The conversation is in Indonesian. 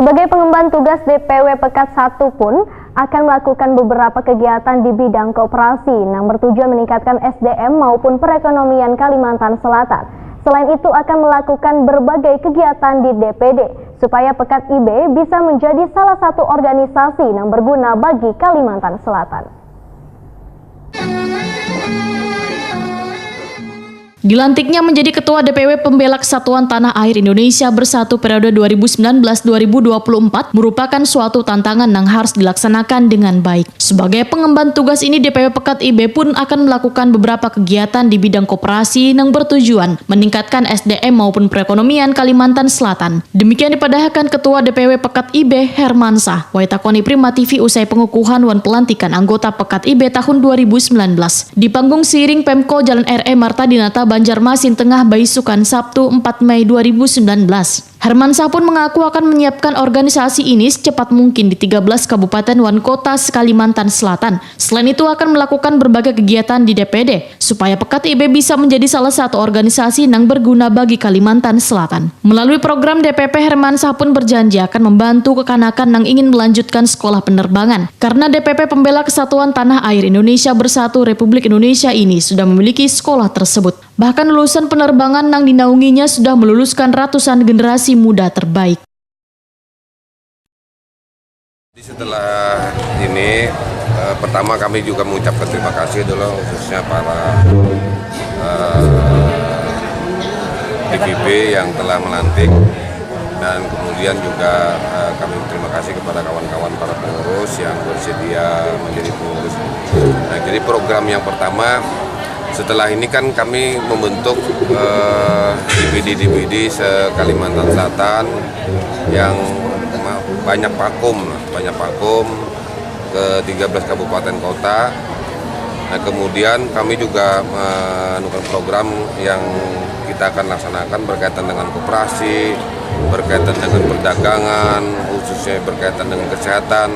Sebagai pengemban tugas DPW Pekat 1 pun akan melakukan beberapa kegiatan di bidang koperasi yang bertujuan meningkatkan SDM maupun perekonomian Kalimantan Selatan. Selain itu akan melakukan berbagai kegiatan di DPD supaya Pekat IB bisa menjadi salah satu organisasi yang berguna bagi Kalimantan Selatan. Dilantiknya menjadi Ketua DPW Pembela Kesatuan Tanah Air Indonesia Bersatu periode 2019-2024 merupakan suatu tantangan yang harus dilaksanakan dengan baik. Sebagai pengemban tugas ini, DPW Pekat IB pun akan melakukan beberapa kegiatan di bidang koperasi yang bertujuan meningkatkan SDM maupun perekonomian Kalimantan Selatan. Demikian dipadahkan Ketua DPW Pekat IB Hermansah Waitakoni Prima TV usai pengukuhan wan pelantikan anggota Pekat IB tahun 2019 di panggung Siiring Pemko Jalan RE Marta Dinata Banjarmasin Tengah Baisukan Sabtu 4 Mei 2019. Hermansah pun mengaku akan menyiapkan organisasi ini secepat mungkin di 13 kabupaten wan kota Kalimantan Selatan. Selain itu akan melakukan berbagai kegiatan di DPD supaya Pekat IB bisa menjadi salah satu organisasi yang berguna bagi Kalimantan Selatan. Melalui program DPP, Hermansah pun berjanji akan membantu kekanakan yang ingin melanjutkan sekolah penerbangan. Karena DPP Pembela Kesatuan Tanah Air Indonesia Bersatu Republik Indonesia ini sudah memiliki sekolah tersebut. Bahkan lulusan penerbangan yang dinaunginya sudah meluluskan ratusan generasi muda terbaik. Setelah ini, pertama kami juga mengucapkan terima kasih dulu khususnya para DPP yang telah melantik, dan kemudian juga kami terima kasih kepada kawan-kawan para pengurus yang bersedia menjadi pengurus. Nah, jadi program yang pertama, setelah ini kan kami membentuk DPD se-Kalimantan Selatan yang banyak vakum ke 13 kabupaten kota. Nah, kemudian kami juga menentukan program yang kita akan laksanakan berkaitan dengan koperasi, berkaitan dengan perdagangan, khususnya berkaitan dengan kesehatan.